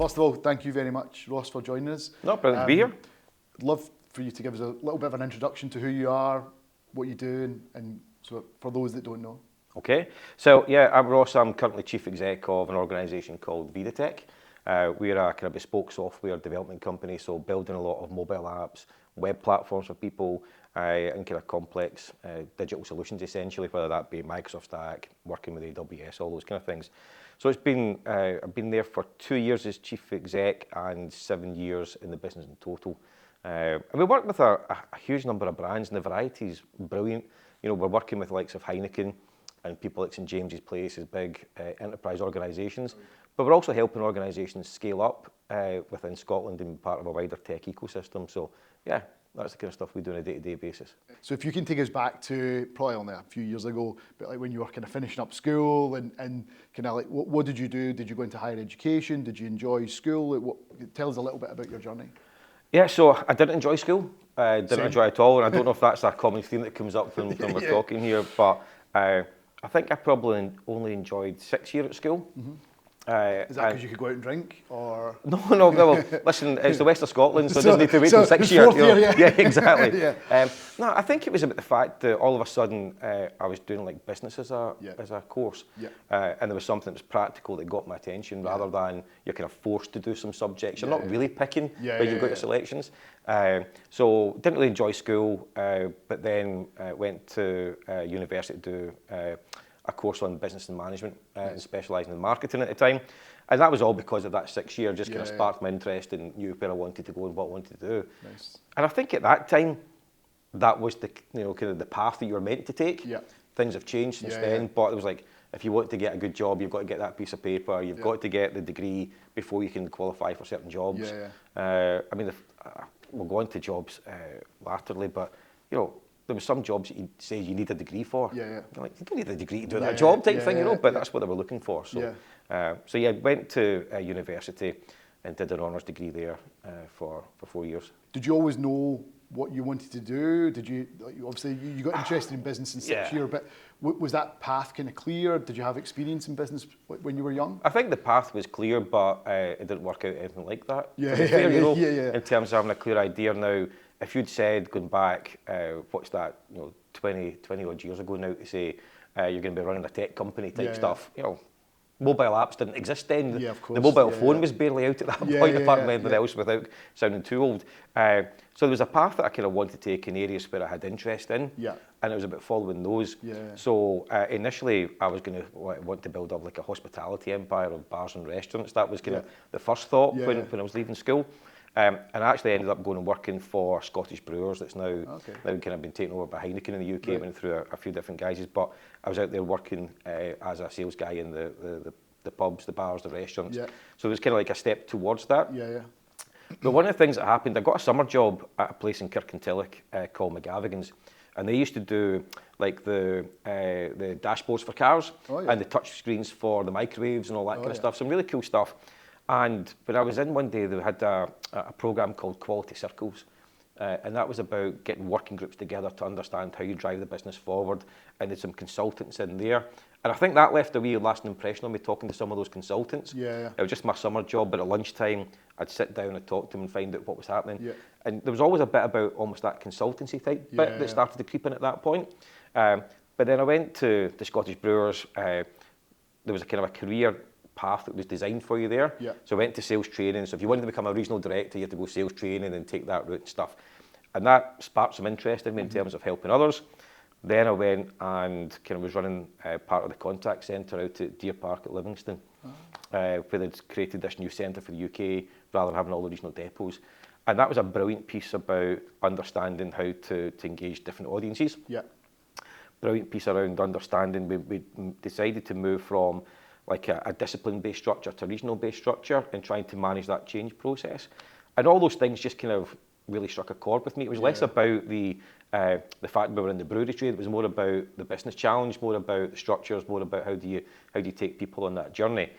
first of all, thank you very much, Ross, for joining us. No, brilliant to be here. I'd love for you to give us a little bit of an introduction to who you are, what you do, and so for those that don't know. Okay, so yeah, I'm Ross. I'm currently Chief Exec of an organisation called Vidatec. We're a kind of bespoke software development company, so building a lot of mobile apps, web platforms for people, and kind of complex digital solutions essentially, whether that be Microsoft Stack, working with AWS, all those kind of things. So it's been, I've been there for 2 years as Chief Exec and 7 years in the business in total. And we work with a huge number of brands, and the variety is brilliant. You know, we're working with the likes of Heineken and people like St James's Place, as big enterprise organisations. But we're also helping organisations scale up within Scotland and be part of a wider tech ecosystem. So yeah, that's the kind of stuff we do on a day-to-day basis. So if you can take us back to probably only a few years ago, but like when you were kind of finishing up school and kind of like, what did you do? Did you go into higher education? Did you enjoy school? Tell us a little bit about your journey. Yeah, so I didn't enjoy school. Didn't Same. enjoy it at all, and I don't know if that's a common theme that comes up when we're talking here, but I think I probably only enjoyed 6 years at school. Mm-hmm. Is that because you could go out and drink, or? No, well, listen, it's the west of Scotland, so it doesn't need to wait till 6 years. Year, yeah. Yeah, exactly. Yeah. No, I think it was about the fact that all of a sudden I was doing like business as a course, and there was something that was practical that got my attention, rather than you're kind of forced to do some subjects. You're not really picking, but you've got your selections. So didn't really enjoy school, but then went to university to do a course on business and management and specialising in marketing at the time. And that was all because of that 6 year, just kind of sparked my interest and knew where I wanted to go and what I wanted to do. Nice. And I think at that time, that was the kind of the path that you were meant to take. Yeah. Things have changed since then, but it was like, if you want to get a good job, you've got to get that piece of paper, you've got to get the degree before you can qualify for certain jobs. I mean, we'll go on to jobs latterly, but you know, there were some jobs that you say you need a degree for. You're like, you don't need a degree to do that job type thing, you know, but that's what they were looking for. So, went to university and did an honours degree there for 4 years. Did you always know what you wanted to do? Did you, obviously you got interested in business in 6 years, but was that path kind of clear? Did you have experience in business when you were young? I think the path was clear, but it didn't work out anything like that. In terms of having a clear idea. Now, if you'd said, going back, what's that, 20 odd years ago now, to say you're going to be running a tech company type stuff, mobile apps didn't exist then. The mobile phone was barely out at that point, apart from anything else, without sounding too old. So there was a path that I kind of wanted to take in areas where I had interest in, and it was about following those. So initially, I was going to want to build up like a hospitality empire of bars and restaurants. That was kind of the first thought when I was leaving school. And I actually ended up going and working for Scottish Brewers. That's now kind of been taken over by Heineken in the UK. Went through a few different guises, but I was out there working as a sales guy in the pubs, the bars, the restaurants. So it was kind of like a step towards that. But one of the things that happened, I got a summer job at a place in Kirkintilloch called McGavigan's, and they used to do like the dashboards for cars and the touch screens for the microwaves and all that kind of stuff. Some really cool stuff. And when I was in one day, they had a program called Quality Circles, and that was about getting working groups together to understand how you drive the business forward, and there's some consultants in there. And I think that left a wee lasting impression on me, talking to some of those consultants. It was just my summer job, but at lunchtime, I'd sit down and talk to them and find out what was happening. And there was always a bit about almost that consultancy type bit that started to creep in at that point. But then I went to the Scottish Brewers. There was a kind of a career path that was designed for you there. So I went to sales training. So if you wanted to become a regional director, you had to go sales training and take that route and stuff. And that sparked some interest in me in terms of helping others. Then I went and kind of was running part of the contact centre out at Deer Park at Livingston, where they'd created this new centre for the UK rather than having all the regional depots. And that was a brilliant piece about understanding how to engage different audiences. Brilliant piece around understanding. We decided to move from like a discipline-based structure to a regional-based structure and trying to manage that change process. And all those things just kind of really struck a chord with me. It was less about the fact we were in the brewery trade. It was more about the business challenge, more about the structures, more about how do you take people on that journey.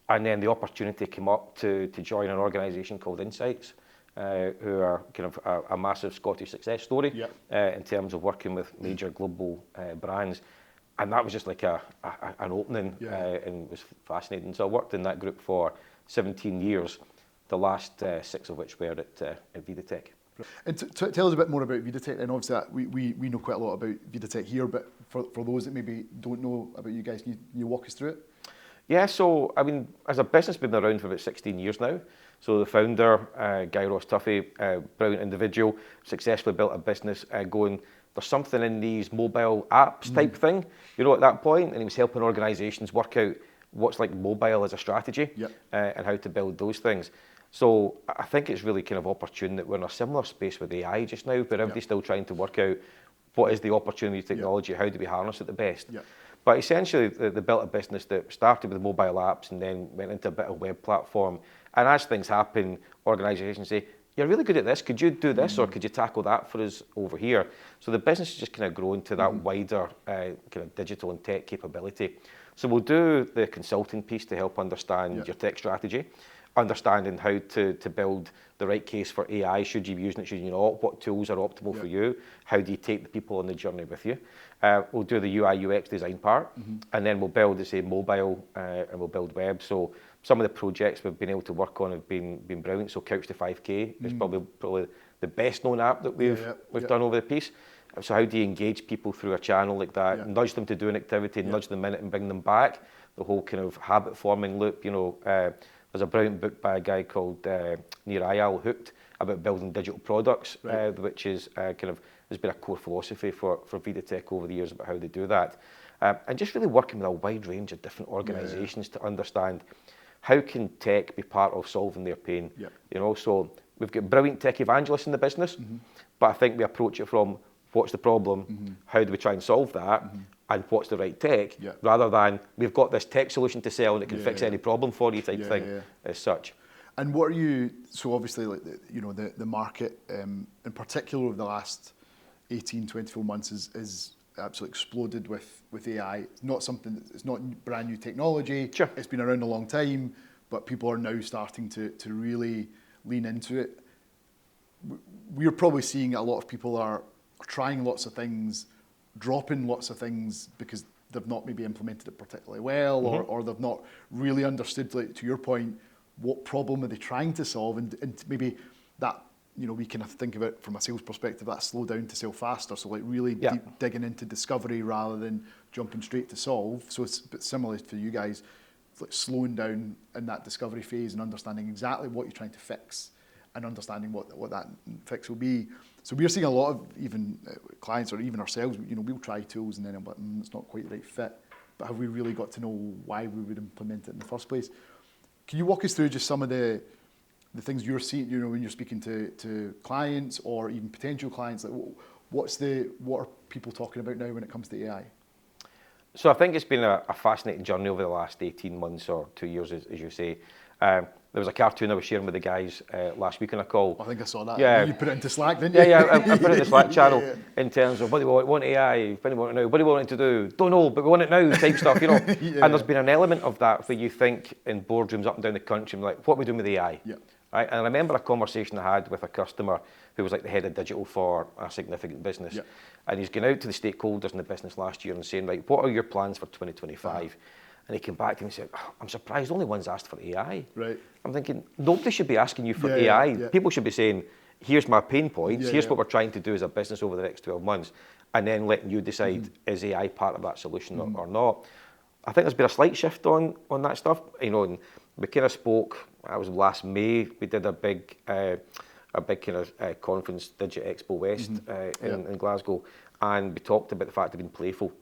And then the opportunity came up to join an organisation called Insights, who are kind of a massive Scottish success story in terms of working with major global brands. And that was just like an opening, and it was fascinating. So I worked in that group for 17 years, the last 6 of which were at Vidatec. And tell us a bit more about Vidatec, and obviously we know quite a lot about Vidatec here, but for those that maybe don't know about you guys, can you walk us through it? Yeah, so I mean, as a business, we've been around for about 16 years now. So the founder, Guy Ross Tuffy, brilliant individual, successfully built a business going, there's something in these mobile apps type thing, you know, at that point, and he was helping organisations work out what's like mobile as a strategy and how to build those things. So I think it's really kind of opportune that we're in a similar space with AI just now, where everybody's still trying to work out what is the opportunity of technology, how do we harness it the best. But essentially, they built a business that started with mobile apps and then went into a bit of web platform. And as things happen, organisations say, you're really good at this, could you do this or could you tackle that for us over here? So the business has just kind of grown to that wider kind of digital and tech capability. So we'll do the consulting piece to help understand your tech strategy, understanding how to build the right case for AI, should you be using it, should you not, what tools are optimal for you, how do you take the people on the journey with you. We'll do the UI UX design part, and then we'll build, say, mobile, and we'll build web. So some of the projects we've been able to work on have been brilliant. So Couch to 5K is probably the best known app that we've done over the piece. So how do you engage people through a channel like that, nudge them to do an activity, nudge them in it and bring them back, the whole kind of habit forming loop, you know. There's a brilliant book by a guy called Nir Eyal, Hooked, about building digital products, which is kind of has been a core philosophy for Vidatec over the years about how they do that. And just really working with a wide range of different organisations to understand how can tech be part of solving their pain. You know, so we've got brilliant tech evangelists in the business, but I think we approach it from what's the problem, how do we try and solve that, and what's the right tech, rather than we've got this tech solution to sell and it can fix any problem for you type thing as such. And what are you, so obviously like the market in particular over the last 18, 24 months is absolutely exploded with AI. It's not something, it's not brand new technology, it's been around a long time, but people are now starting to really lean into it. We're probably seeing a lot of people are trying lots of things, dropping lots of things because they've not maybe implemented it particularly well, or they've not really understood, like, to your point, what problem are they trying to solve, and maybe that, you know, we kind of think of it from a sales perspective, that slow down to sell faster, so like really deep digging into discovery rather than jumping straight to solve. So it's a bit similar for you guys, like slowing down in that discovery phase and understanding exactly what you're trying to fix and understanding what that fix will be. So we're seeing a lot of even clients or even ourselves, you know, we'll try tools and then it's not quite the right fit, but have we really got to know why we would implement it in the first place? Can you walk us through just some of the things you're seeing, you know, when you're speaking to clients or even potential clients, like what are people talking about now when it comes to AI? So I think it's been a fascinating journey over the last 18 months or 2 years, as you say. There was a cartoon I was sharing with the guys last week on a call. I think I saw that. Yeah. You put it into Slack, didn't you? Yeah, I put it in the Slack channel in terms of what do we want AI, what do we want it now, what do we want it to do? Don't know, but we want it now type stuff, you know. And there's been an element of that where you think in boardrooms up and down the country, like, what are we doing with AI? Right? And I remember a conversation I had with a customer who was like the head of digital for a significant business. And he's going out to the stakeholders in the business last year and saying, right, what are your plans for 2025? And he came back to me and said, oh, I'm surprised only one's asked for AI. Right. I'm thinking, nobody should be asking you for AI. People should be saying, here's my pain points, here's what we're trying to do as a business over the next 12 months, and then letting you decide, is AI part of that solution or not? I think there's been a slight shift on that stuff. You know, and we kind of spoke, that was last May, we did a big kind of conference, Digit Expo West in Glasgow, and we talked about the fact of being playful.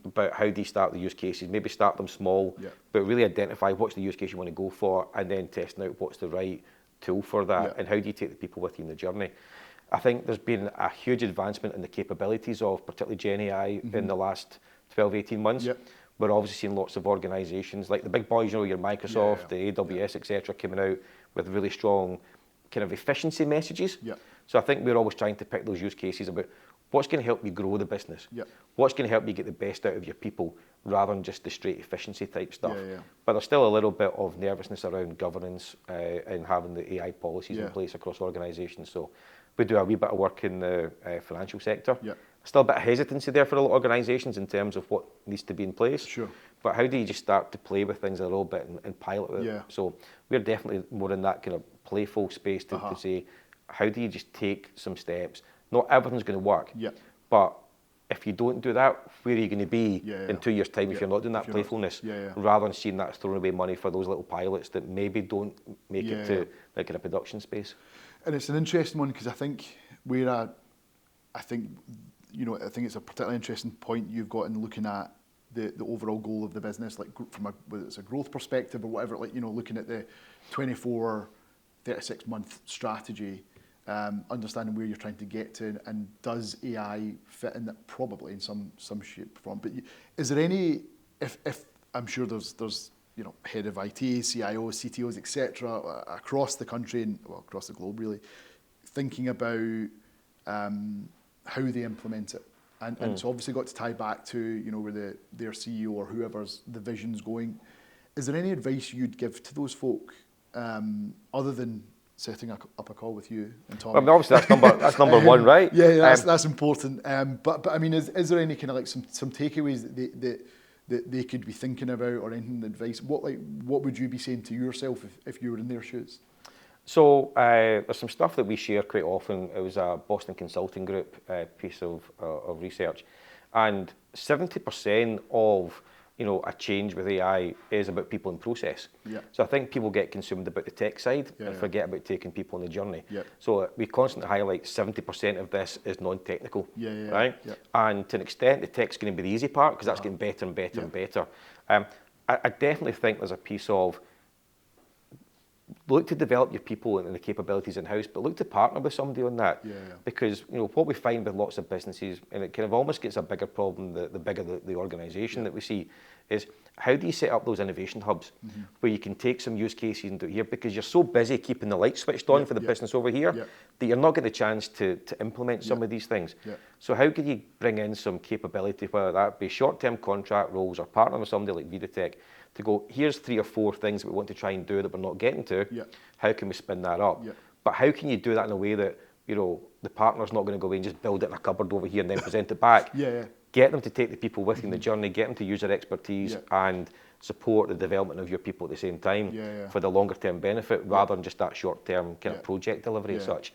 About how do you start the use cases, maybe start them small, but really identify what's the use case you want to go for, and then testing out what's the right tool for that, and how do you take the people with you in the journey. I think there's been a huge advancement in the capabilities of particularly Gen AI in the last 12, 18 months. We're obviously seeing lots of organisations, like the big boys, you know, your Microsoft, the AWS, etc., coming out with really strong kind of efficiency messages. So I think we're always trying to pick those use cases about what's going to help you grow the business? What's going to help you get the best out of your people rather than just the straight efficiency type stuff? But there's still a little bit of nervousness around governance and having the AI policies in place across organisations. So we do a wee bit of work in the financial sector. Still a bit of hesitancy there for a lot of organisations in terms of what needs to be in place. But but how do you just start to play with things a little bit and pilot it? Yeah. So we're definitely more in that kind of playful space to say, how do you just take some steps? Not everything's going to work, but if you don't do that, where are you going to be in 2 years' time if you're not doing that playfulness? Rather than seeing that as throwing away money for those little pilots that maybe don't make it to like in a production space. And it's an interesting one because I think I think it's a particularly interesting point you've got in looking at the overall goal of the business, like from whether it's a growth perspective or whatever, like, looking at the 24, 36 month strategy. Understanding where you're trying to get to, and does AI fit in that? Probably in some shape or form. But is there any? If I'm sure there's head of IT, CIOs, CTOs, etc. across the country and across the globe really, thinking about how they implement it, and it's obviously got to tie back to where their CEO or whoever's the vision's going. Is there any advice you'd give to those folk other than setting up a call with you and Tommy? Well, obviously that's number one, right? Yeah, that's important. But I mean, is there any kind of like some takeaways that they could be thinking about, or anything, advice? What would you be saying to yourself if you were in their shoes? So there's some stuff that we share quite often. It was a Boston Consulting Group piece of research, and 70% of a change with AI is about people and process. So I think people get consumed about the tech side and forget about taking people on the journey. So we constantly highlight 70% of this is non-technical, right? And to an extent, the tech's going to be the easy part because that's getting better and better and better. I definitely think there's a piece of look to develop your people and the capabilities in-house, but look to partner with somebody on that. Because what we find with lots of businesses, and it kind of almost gets a bigger problem the bigger the organisation that we see, is how do you set up those innovation hubs where you can take some use cases and do it here, because you're so busy keeping the light switched on for the business over here that you're not getting a chance to implement some of these things. So how can you bring in some capability, whether that be short-term contract roles or partner with somebody like Vidatec, to go, here's 3 or 4 things that we want to try and do that we're not getting to. How can we spin that up? But how can you do that in a way that the partner's not going to go away and just build it in a cupboard over here and then present it back? Get them to take the people with you in the journey, get them to use their expertise and support the development of your people at the same time for the longer term benefit, rather than just that short term kind of project delivery as such.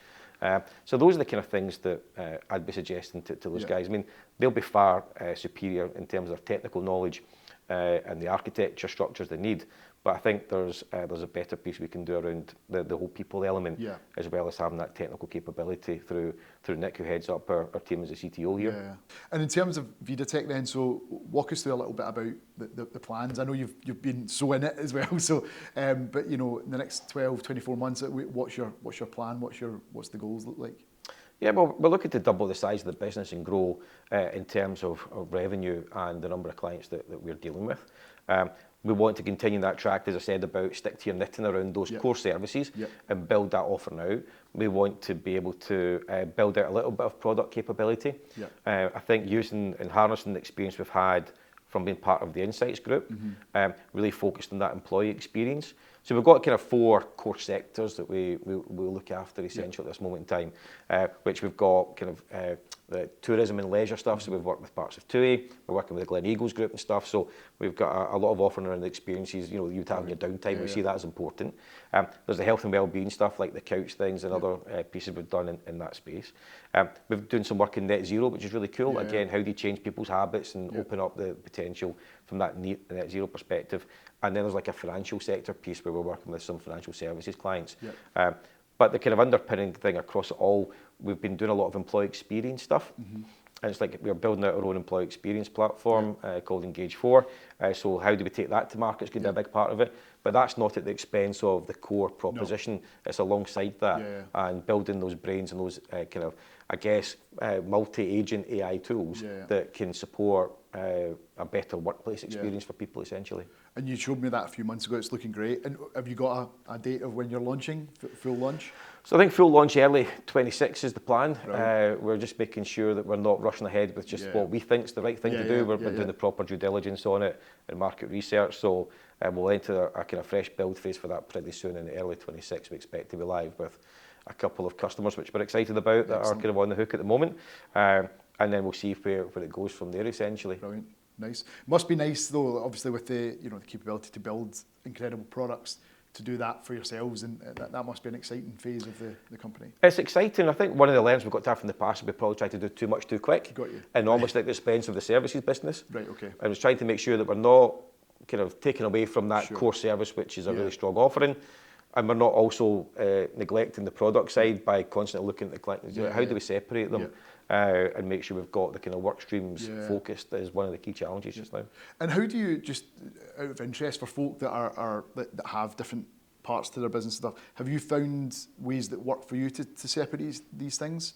So those are the kind of things that I'd be suggesting to those guys. I mean, they'll be far superior in terms of technical knowledge and the architecture structures they need. But I think there's a better piece we can do around the whole people element, as well as having that technical capability through Nick, who heads up our team as a CTO here. And in terms of Vidatec then, so walk us through a little bit about the plans. I know you've been so in it as well. So, but in the next 12, 24 months, what's your plan? What's the goals look like? Yeah, well, we're looking to double the size of the business and grow in terms of revenue and the number of clients that we're dealing with. We want to continue that track, as I said, about stick to your knitting around those core services and build that offering out. We want to be able to build out a little bit of product capability. I think using and harnessing the experience we've had from being part of the Insights group, really focused on that employee experience. So we've got kind of 4 core sectors that we look after essentially at this moment in time, which we've got kind of the tourism and leisure stuff. So we've worked with parts of TUI, we're working with the Glen Eagles group and stuff. So we've got a lot of offering around the experiences, you'd have in your downtime. We see that as important. There's the health and wellbeing stuff like the couch things and other pieces we've done in that space. We're doing some work in net zero, which is really cool. Again, how do you change people's habits and open up the potential from that net zero perspective? And then there's like a financial sector piece where we're working with some financial services clients. But the kind of underpinning thing across it all, we've been doing a lot of employee experience stuff. And it's like we're building out our own employee experience platform called Engage4. So how do we take that to market? It's going to be a big part of it. But that's not at the expense of the core proposition. It's alongside that and building those brains and those kind of, I guess, multi-agent AI tools that can support a better workplace experience for people, essentially. And you showed me that a few months ago. It's looking great. And have you got a date of when you're launching, full launch? So I think full launch early 26 is the plan. We're just making sure that we're not rushing ahead with just what we think is the right thing to do. We're doing the proper due diligence on it and market research. So we'll enter a kind of fresh build phase for that pretty soon in early 26. We expect to be live with a couple of customers which we're excited about that are kind of on the hook at the moment. And then we'll see where it goes from there, essentially. Brilliant. Nice. Must be nice though, obviously with the the capability to build incredible products, to do that for yourselves, and that must be an exciting phase of the company. It's exciting. I think one of the lessons we've got to have from the past is we probably try to do too much too quick. Got you. And almost at the expense of the services business. Right, okay. And it's trying to make sure that we're not kind of taking away from that core service, which is a really strong offering. And we're not also neglecting the product side by constantly looking at the client. How do we separate them and make sure we've got the kind of work streams focused is one of the key challenges just now. And how do you, just out of interest for folk that that have different parts to their business and stuff, have you found ways that work for you to separate these things?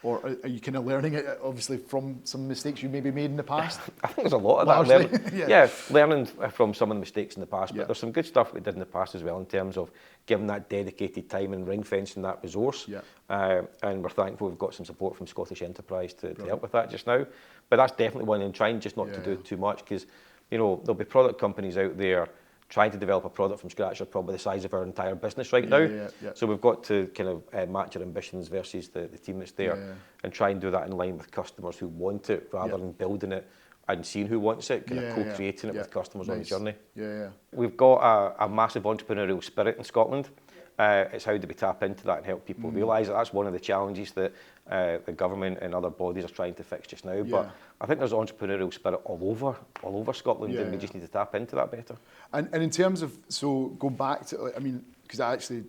Or are you kind of learning it, obviously, from some mistakes you maybe made in the past? I think there's a lot of that. Learning from some of the mistakes in the past, but there's some good stuff we did in the past as well in terms of giving that dedicated time and ring fencing that resource. And we're thankful we've got some support from Scottish Enterprise to help with that just now. But that's definitely one, and trying just not to do too much, because there'll be product companies out there trying to develop a product from scratch are probably the size of our entire business right now. So we've got to kind of match our ambitions versus the team that's there and try and do that in line with customers who want it rather than building it and seeing who wants it, kind of co-creating it with customers on the journey. We've got a massive entrepreneurial spirit in Scotland. It's how do we tap into that and help people realise that that's one of the challenges that the government and other bodies are trying to fix just now. But I think there's entrepreneurial spirit all over Scotland, and we just need to tap into that better. And in terms of, so go back to, I mean, because I actually,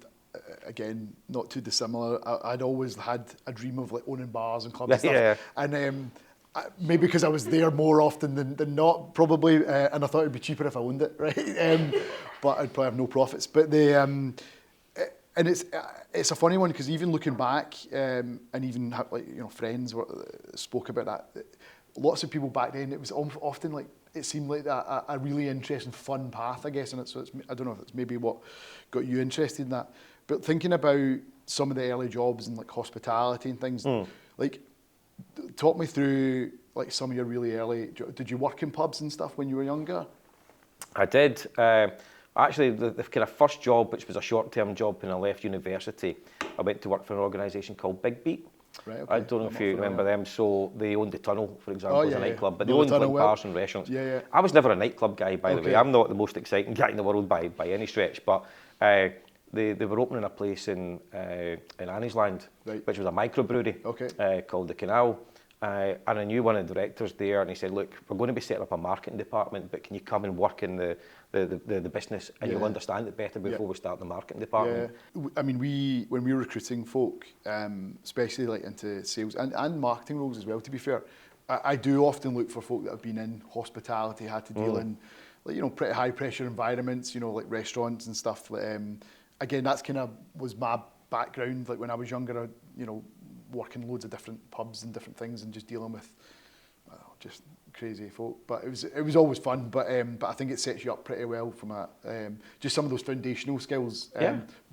again, not too dissimilar, I'd always had a dream of like owning bars and clubs and stuff. And maybe because I was there more often than not, probably, and I thought it'd be cheaper if I owned it, right? But I'd probably have no profits. But and it's a funny one, because even looking back, and even friends spoke about that. Lots of people back then, it was often like, it seemed like a really interesting, fun path, I guess. And it's I don't know if it's maybe what got you interested in that. But thinking about some of the early jobs in like hospitality and things, like talk me through like some of your really early. Did you work in pubs and stuff when you were younger? I did. Actually, the kind of first job, which was a short-term job when I left university, I went to work for an organisation called Big Beat. Right, okay. I don't know if you remember them. So they owned the Tunnel, for example, as a nightclub, but they owned like bars and restaurants. I was never a nightclub guy, by the way. I'm not the most exciting guy in the world by any stretch, but they were opening a place in Anniesland, which was a microbrewery called the Canal. And I knew one of the directors there, and he said, "Look, we're going to be setting up a marketing department, but can you come and work in the business, and you'll understand it better before we start the marketing department." I mean, when we were recruiting folk, especially like into sales and marketing roles as well, to be fair, I do often look for folk that have been in hospitality, had to deal in like pretty high pressure environments, like restaurants and stuff. Again, that's kind of was my background. Like when I was younger, working loads of different pubs and different things, and just dealing with just crazy folk. But it was always fun. But I think it sets you up pretty well from just some of those foundational skills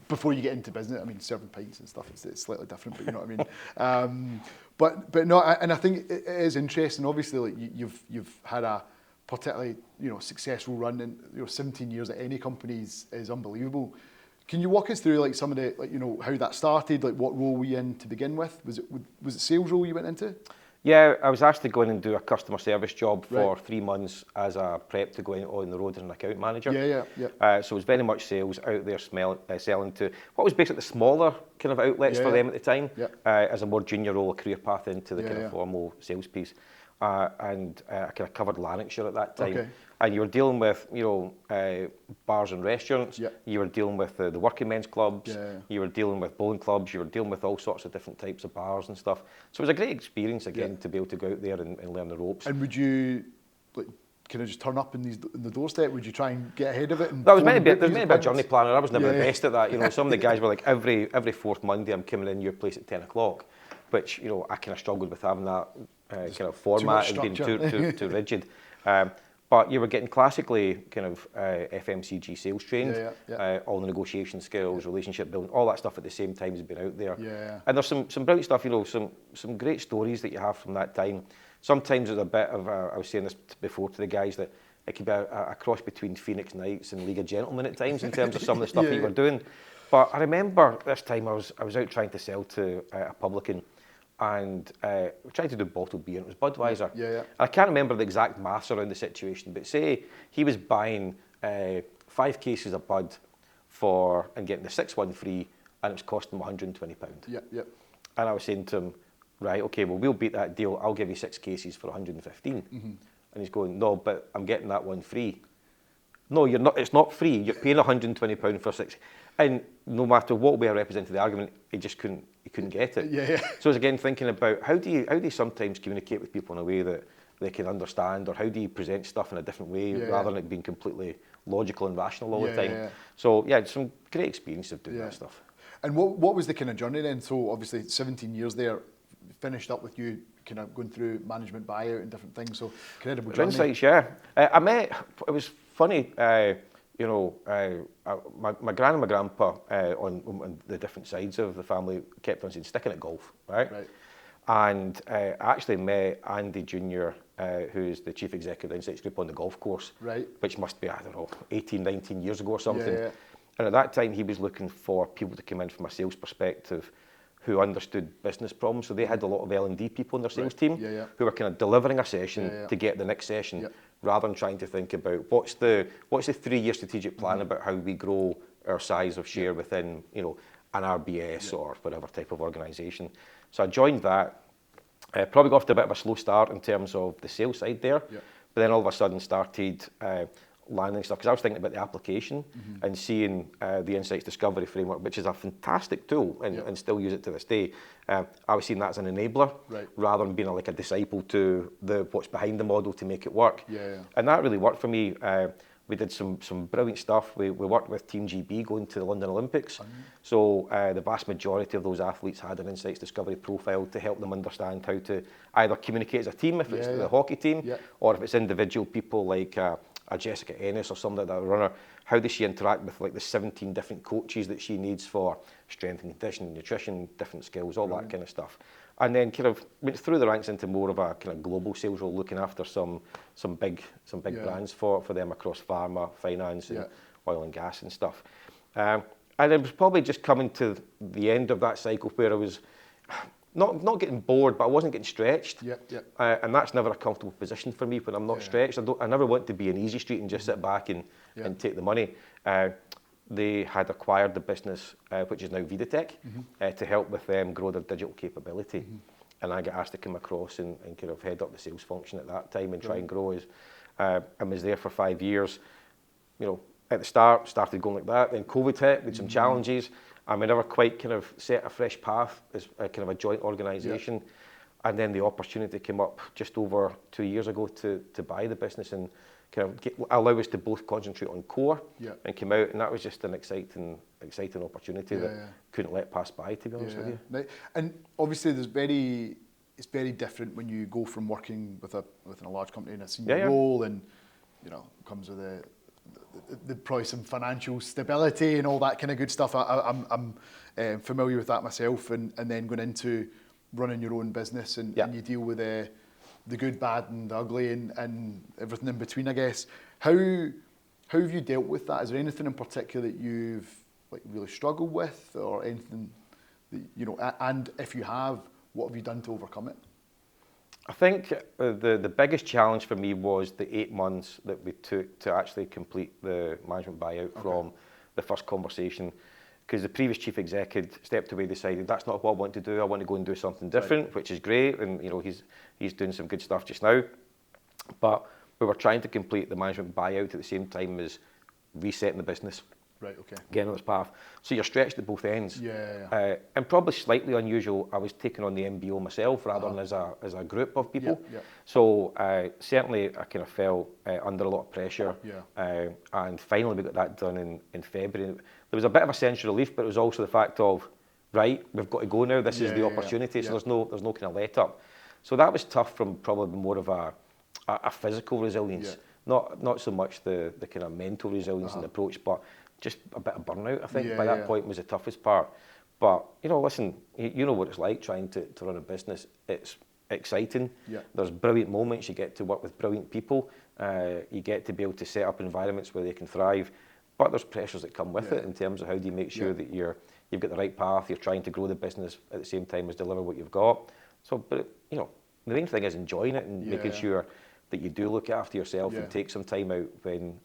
before you get into business. I mean, serving pints and stuff, it's slightly different, but you know what I mean. But no, and I think it is interesting. Obviously, like you've had a particularly successful run, and 17 years at any company is unbelievable. Can you walk us through like some of the how that started? Like what role were you in to begin with? Was it sales role you went into? Yeah, I was asked to go in and do a customer service job for 3 months as a prep to go in on the road as an account manager. So it was very much sales out there, selling to what was basically the smaller kind of outlets for them at the time, as a more junior role, a career path into the kind of formal sales piece. And I kind of covered Lanarkshire at that time. And you were dealing with, bars and restaurants. You were dealing with the working men's clubs. You were dealing with bowling clubs. You were dealing with all sorts of different types of bars and stuff. So it was a great experience again to be able to go out there and learn the ropes. And would you kind of just turn up in the doorstep? Would you try and get ahead of it? And there was maybe a journey planner. I was never the best at that. Some of the guys were like, every fourth Monday I'm coming in your place at 10 o'clock, which I kind of struggled with having that kind of format and being too rigid. But you were getting classically kind of FMCG sales trained, all the negotiation skills, relationship building, all that stuff at the same time as being out there. And there's some brilliant stuff, some great stories that you have from that time. Sometimes there's a bit of, I was saying this before to the guys, that it could be a cross between Phoenix Knights and League of Gentlemen at times in terms of some of the stuff that you were doing. But I remember this time I was out trying to sell to a publican, and we tried to do bottled beer, and it was Budweiser. Yeah. I can't remember the exact maths around the situation, but say he was buying 5 cases of Bud and getting the 6th one free, and it was costing him £120. Yeah. And I was saying to him, right, okay, well, we'll beat that deal. I'll give you 6 cases for 115. And he's going, no, but I'm getting that one free. No, you're not. It's not free. You're paying £120 for 6. And no matter what way I represented the argument, he just couldn't get it. Yeah. So I was again thinking about how do you sometimes communicate with people in a way that they can understand, or how do you present stuff in a different way rather than it being completely logical and rational all the time. Yeah. So yeah, some great experience of doing that stuff. And what was the kind of journey then? So obviously 17 years there, finished up with you kind of going through management buyout and different things. So incredible journey. Insights, yeah. I met. It was funny. My gran and my grandpa on the different sides of the family kept on saying, sticking at golf, right? And I actually met Andy Jr., who's the chief executive of the Insights Group, on the golf course, which must be, I don't know, 18, 19 years ago or something. Yeah. And at that time, he was looking for people to come in from a sales perspective who understood business problems. So they had a lot of L&D people in their sales team who were kind of delivering a session to get the next session, rather than trying to think about what's the 3-year strategic plan about how we grow our size of share within, you know, an RBS or whatever type of organisation. So I joined that. Probably got off to a bit of a slow start in terms of the sales side there, but then all of a sudden started landing stuff, because I was thinking about the application and seeing the Insights Discovery Framework, which is a fantastic tool and still use it to this day. I was seeing that as an enabler rather than being like a disciple to what's behind the model to make it work. And that really worked for me. We did some brilliant stuff. We worked with Team GB going to the London Olympics. So the vast majority of those athletes had an Insights Discovery profile to help them understand how to either communicate as a team, if it's the hockey team, or if it's individual people like a Jessica Ennis or something like that, a runner. How does she interact with like the 17 different coaches that she needs for strength and conditioning, nutrition, different skills, all that kind of stuff. And then kind of went through the ranks into more of a kind of global sales role, looking after some big brands for them across pharma, finance, and oil and gas and stuff. And it was probably just coming to the end of that cycle where I was not getting bored, but I wasn't getting stretched. And that's never a comfortable position for me when I'm not stretched. I never want to be an easy street and just sit back and take the money. They had acquired the business, which is now Vidatec, to help with them grow their digital capability. And I got asked to come across and kind of head up the sales function at that time and try and grow. I was there for 5 years. You know, at the start, started going like that. Then COVID hit with some challenges. And we never quite kind of set a fresh path as a kind of a joint organisation. And then the opportunity came up just over 2 years ago to buy the business and kind of allow us to both concentrate on core and come out. And that was just an exciting opportunity that couldn't let pass by, to be honest with you. Right. And obviously it's very different when you go from working within a large company in a senior role, and you know, comes with the probably some financial stability and all that kind of good stuff. I'm familiar with that myself, and then going into running your own business and you deal with the good, bad and the ugly and everything in between, I guess. How have you dealt with that? Is there anything in particular that you've like really struggled with, or anything that, you know, and if you have, what have you done to overcome it? I think the biggest challenge for me was the 8 months that we took to actually complete the management buyout from the first conversation, because the previous chief executive stepped away, decided that's not what I want to do. I want to go and do something different, which is great, and you know, he's doing some good stuff just now. But we were trying to complete the management buyout at the same time as resetting the business. Getting on this path. So you're stretched at both ends. And probably slightly unusual, I was taking on the MBO myself rather than as a group of people. So certainly I kind of fell under a lot of pressure. And finally we got that done in February. There was a bit of a sense of relief, but it was also the fact of, right, we've got to go now. This is the opportunity. So there's no kind of let up. So that was tough from probably more of a physical resilience. Not so much the kind of mental resilience and approach, but just a bit of burnout, I think, by that point was the toughest part. But, you know, listen, you know what it's like trying to run a business. It's exciting. There's brilliant moments. You get to work with brilliant people. You get to be able to set up environments where they can thrive. But there's pressures that come with it in terms of how do you make sure that you've got the right path, you're trying to grow the business at the same time as deliver what you've got. So, but you know, the main thing is enjoying it and making sure that you do look after yourself and take some time out when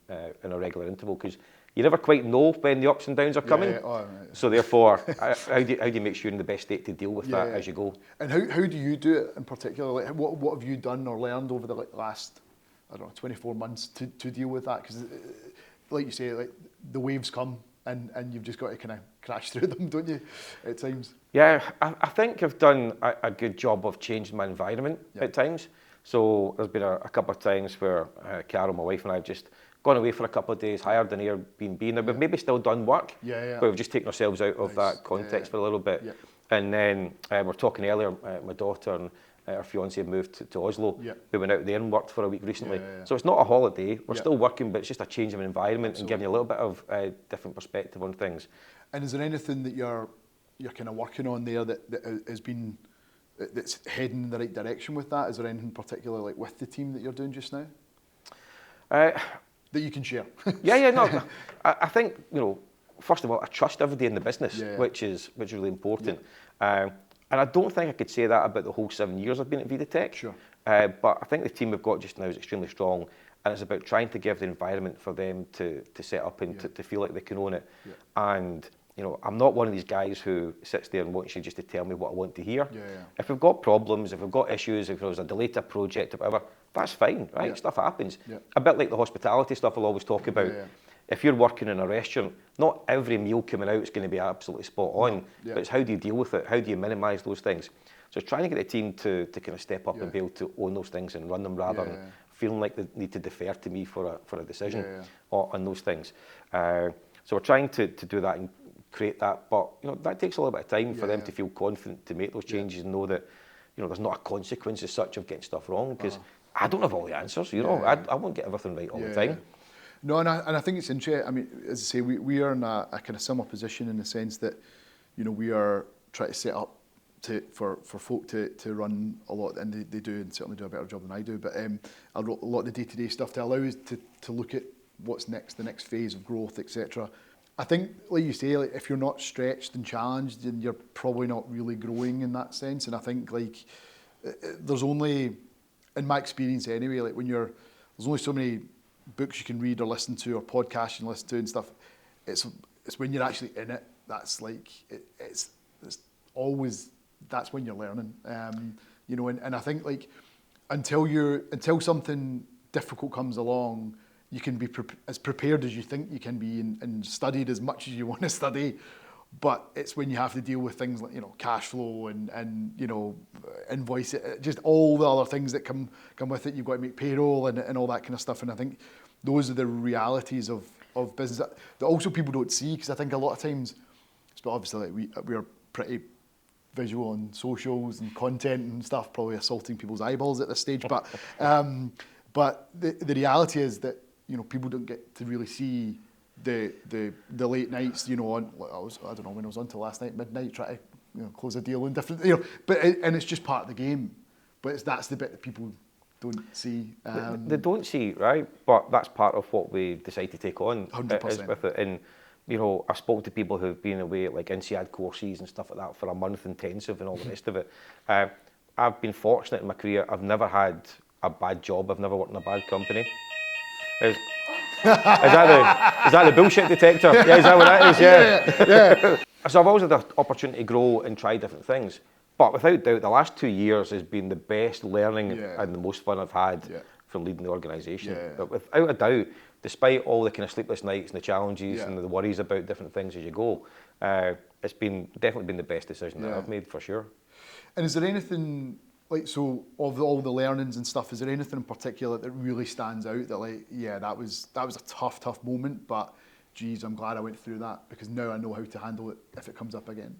in a regular interval, because you never quite know when the ups and downs are coming. Oh, right. So therefore, how do you make sure you're in the best state to deal with that as you go? And how do you do it in particular? Like, what have you done or learned over the last, I don't know, 24 months to deal with that? Because, like you say, like the waves come and you've just got to kind of crash through them, don't you, at times? Yeah, I think I've done a good job of changing my environment at times. So there's been a couple of times where Carol, my wife, and I have just gone away for a couple of days, hired an Airbnb. Now, we've maybe still done work, but we've just taken ourselves out of that context for a little bit. And then we're talking earlier, my daughter and our fiancé have moved to Oslo. We went out there and worked for a week recently. So it's not a holiday, we're still working, but it's just a change of environment and giving you a little bit of different perspective on things. And is there anything that you're kind of working on there that has been, that's heading in the right direction with that? Is there anything particular like with the team that you're doing just now? That you can share? No. I think, you know, first of all, I trust everybody in the business, which is really important. And I don't think I could say that about the whole 7 years I've been at Vidatec. Sure. But I think the team we've got just now is extremely strong, and it's about trying to give the environment for them to set up and to feel like they can own it. And you know, I'm not one of these guys who sits there and wants you just to tell me what I want to hear. If we've got problems, if we've got issues, if there's a delay to a project or whatever, that's fine, right? Stuff happens. A bit like the hospitality stuff I'll always talk about. If you're working in a restaurant, not every meal coming out is going to be absolutely spot on, but it's how do you deal with it? How do you minimise those things? So it's trying to get the team to kind of step up and be able to own those things and run them rather than feeling like they need to defer to me for a decision on those things. So we're trying to do that and create that, but you know, that takes a little bit of time for them to feel confident to make those changes and know that, you know, there's not a consequence as such of getting stuff wrong, because I don't have all the answers, you know, I won't get everything right all the time. No, and I think it's interesting. I mean, as I say, we are in a kind of similar position in the sense that, you know, we are trying to set up for folk to run a lot, and they do, and certainly do a better job than I do, but a lot of the day-to-day stuff to allow us to look at what's next, the next phase of growth, etc. I think, like you say, like, if you're not stretched and challenged, then you're probably not really growing in that sense. And I think, like, there's only, in my experience anyway, like there's only so many books you can read or listen to, or podcasts you can listen to and stuff. It's when you're actually in it, that's like, it's always, that's when you're learning. You know, and I think, like, until something difficult comes along, you can be as prepared as you think you can be and studied as much as you want to study. But it's when you have to deal with things like, you know, cash flow and you know, invoice, just all the other things that come with it. You've got to make payroll and all that kind of stuff. And I think those are the realities of business that also people don't see, because I think a lot of times, but obviously like we are pretty visual on socials and content and stuff, probably assaulting people's eyeballs at this stage. But the reality is that, you know, people don't get to really see the late nights, you know, on, I don't know when I was on till last night, midnight, trying to, you know, close a deal and different, you know, and it's just part of the game. But that's the bit that people don't see. They don't see, right? But that's part of what we decide to take on. 100%. With it. And, you know, I've spoken to people who've been away at like INSEAD courses and stuff like that for a month intensive and all the rest of it. I've been fortunate in my career. I've never had a bad job. I've never worked in a bad company. Is that the bullshit detector? Yeah, is that what that is? Yeah. So I've always had the opportunity to grow and try different things. But without doubt, the last 2 years has been the best learning and the most fun I've had from leading the organisation. But without a doubt, despite all the kind of sleepless nights and the challenges and the worries about different things as you go, it's definitely been the best decision that I've made, for sure. And is there anything, like, so of all the learnings and stuff, is there anything in particular that really stands out that, like, that was a tough moment, but geez, I'm glad I went through that because now I know how to handle it if it comes up again?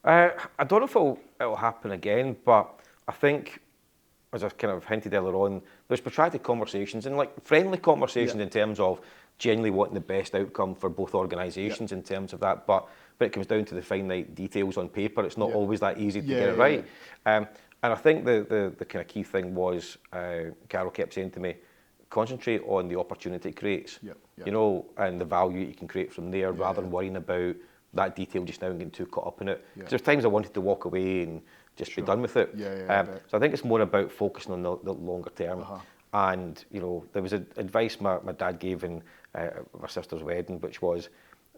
I don't know if it'll happen again, but I think, as I've kind of hinted earlier on, there's protracted conversations and like friendly conversations in terms of genuinely wanting the best outcome for both organisations in terms of that. But when it comes down to the finite details on paper, it's not always that easy to get it right. And I think the kind of key thing was, Carol kept saying to me, concentrate on the opportunity it creates, you know, and the value you can create from there rather than worrying about that detail just now and getting too caught up in it. Because there's times I wanted to walk away and just be done with it. So I think it's more about focusing on the longer term. And you know, there was advice my dad gave in my sister's wedding, which was,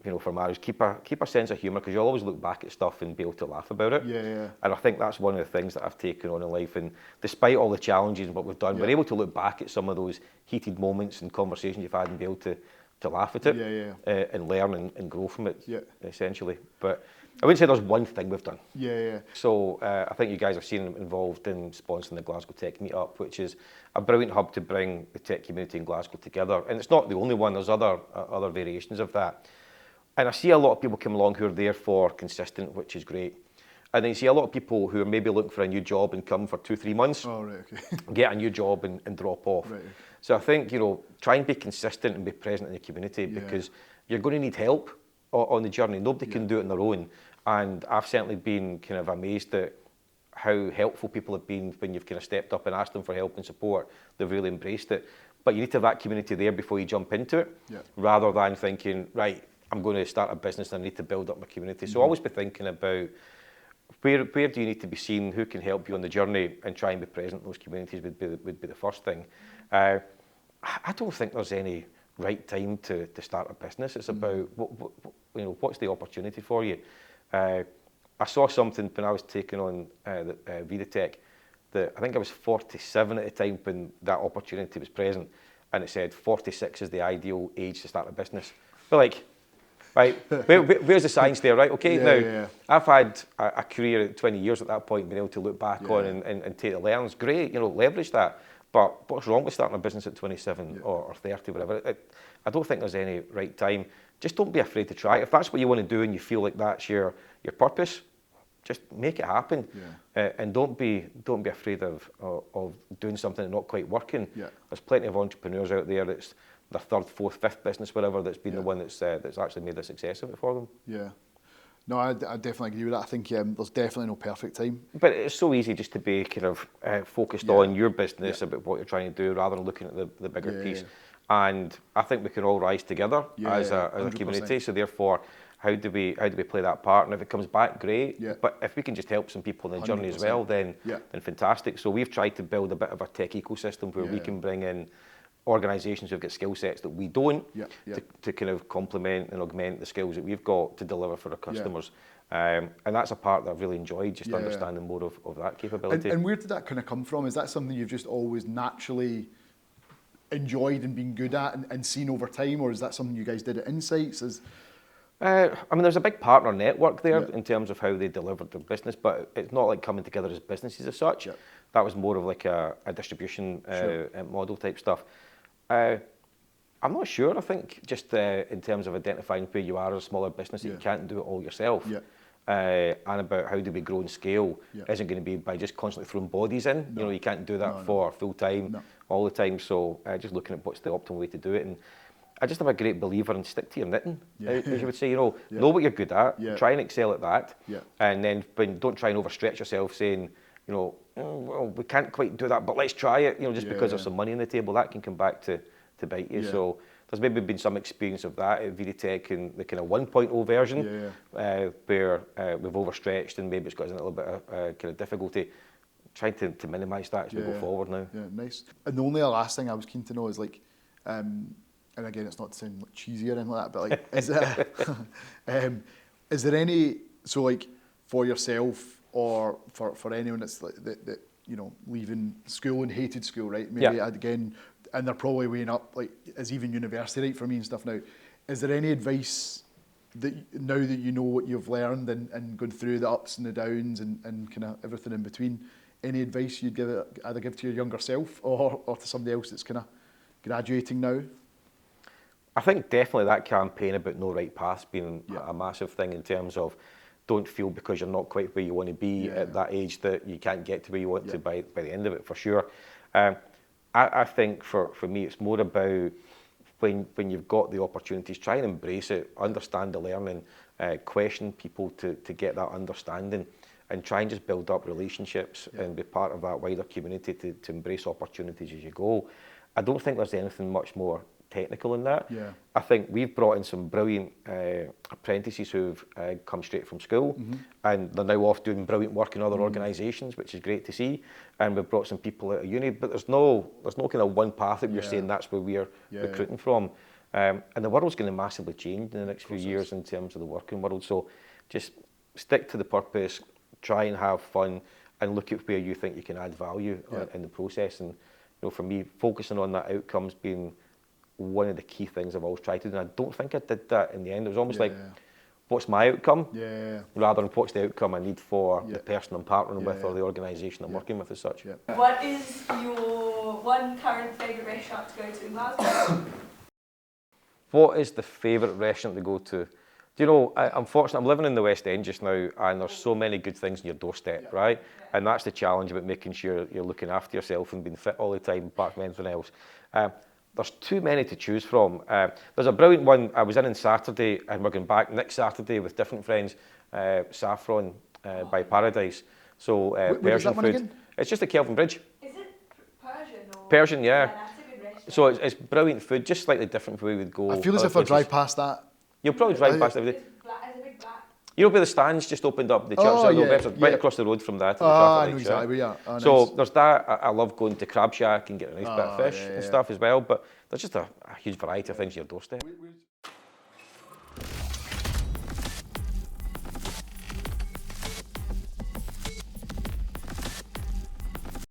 you know, for marriage, keep a sense of humour, because you'll always look back at stuff and be able to laugh about it. And I think that's one of the things that I've taken on in life. And despite all the challenges and what we've done, we're able to look back at some of those heated moments and conversations you've had and be able to laugh at it and learn and grow from it, essentially. But I wouldn't say there's one thing we've done. So I think you guys have seen involved in sponsoring the Glasgow Tech Meetup, which is a brilliant hub to bring the tech community in Glasgow together. And it's not the only one, there's other variations of that. And I see a lot of people come along who are there for consistent, which is great. And then you see a lot of people who are maybe looking for a new job and come for 2-3 months, get a new job and drop off. So I think, you know, try and be consistent and be present in the community, because you're going to need help on the journey. Nobody can do it on their own. And I've certainly been kind of amazed at how helpful people have been when you've kind of stepped up and asked them for help and support. They've really embraced it. But you need to have that community there before you jump into it, rather than thinking, right, I'm going to start a business and I need to build up my community. So always be thinking about where do you need to be seen, who can help you on the journey, and try and be present in those communities would be the first thing. I don't think there's any right time to start a business. It's about what's the opportunity for you. I saw something when I was taking on Vidatec, that I think I was 47 at the time when that opportunity was present, and it said 46 is the ideal age to start a business. But like, right, where's the science there, right? Okay, I've had a career at 20 years at that point, being able to look back on and take the learnings. Great, you know, leverage that. But what's wrong with starting a business at 27 or 30, whatever? I don't think there's any right time. Just don't be afraid to try. If that's what you want to do and you feel like that's your purpose, just make it happen. And don't be afraid of doing something that's not quite working. There's plenty of entrepreneurs out there that's their third, fourth, fifth business, whatever, that's been the one that's actually made a success of it for them. No, I definitely agree with that. I think there's definitely no perfect time. But it's so easy just to be kind of focused on your business, about what you're trying to do, rather than looking at the bigger piece. And I think we can all rise together as a community. So therefore, how do we play that part? And if it comes back, great. But if we can just help some people in the journey as well, then fantastic. So we've tried to build a bit of a tech ecosystem where we can bring in organisations who've got skill sets that we don't, to kind of complement and augment the skills that we've got to deliver for our customers. And that's a part that I've really enjoyed, just understanding more of that capability. And where did that kind of come from? Is that something you've just always naturally enjoyed and been good at and seen over time, or is that something you guys did at Insights? I mean, there's a big partner network there in terms of how they delivered their business, but it's not like coming together as businesses as such. That was more of like a distribution model type stuff. I'm not sure. I think just in terms of identifying where you are as a smaller business, that you can't do it all yourself. And about how do we grow and scale isn't going to be by just constantly throwing bodies in. You know, you can't do that for full time all the time. So just looking at what's the optimal way to do it. And I just am a great believer in stick to your knitting, as you would say. You know what you're good at, try and excel at that, and then don't try and overstretch yourself, saying, you know, well, we can't quite do that, but let's try it. You know, just because there's some money on the table, that can come back to bite you. So there's maybe been some experience of that at Vidatec in the kind of 1.0 version, where we've overstretched and maybe it's got a little bit of kind of difficulty. Trying to minimise that as we go forward now. Nice. And the only last thing I was keen to know is like, and again, it's not to sound like cheesy or anything like that, but like, is there any, so like for yourself or for anyone that's like that you know, leaving school and hated school, right? Maybe again, and they're probably weighing up like, is even university right for me and stuff now? Is there any advice that now that you know what you've learned and gone through the ups and the downs and kind of everything in between, any advice you'd either give to your younger self or to somebody else that's kind of graduating now? I think definitely that campaign about no right path's been a massive thing in terms of don't feel because you're not quite where you want to be at that age that you can't get to where you want to by the end of it, for sure. I think for me it's more about when you've got the opportunities, try and embrace it, understand the learning, question people to get that understanding, and try and just build up relationships and be part of that wider community to embrace opportunities as you go. I don't think there's anything much more technical in that. Yeah. I think we've brought in some brilliant apprentices who've come straight from school, and they're now off doing brilliant work in other organisations, which is great to see. And we've brought some people out of uni, but there's no kind of one path that we're saying that's where we're recruiting from. And the world's going to massively change in the next few years in terms of the working world. So just stick to the purpose, try and have fun, and look at where you think you can add value in the process. And for me, focusing on that outcome's been one of the key things I've always tried to do. And I don't think I did that in the end. It was almost like, what's my outcome? Rather than what's the outcome I need for the person I'm partnering with or the organisation I'm working with as such. What is your one current favourite restaurant to go to in Glasgow? What is the favourite restaurant to go to? Do you know, unfortunately, I'm living in the West End just now, and there's so many good things on your doorstep, right? And that's the challenge about making sure you're looking after yourself and being fit all the time, apart from anything else. There's too many to choose from. There's a brilliant one I was in Saturday, and we're going back next Saturday with different friends, Saffron by Paradise. So Persian food. Again? It's just at Kelvin Bridge. Is it Persian? Or? Persian, yeah. That's a good restaurant. So it's brilliant food, just slightly different from where we would go. I feel as if I drive past that. You'll probably drive past every day. It's a big black. You know where the stands just opened up, the church, right across the road from that. I know exactly, So there's that. I love going to Crab Shack and getting a nice bit of fish and stuff as well, but there's just a huge variety of things on your doorstep.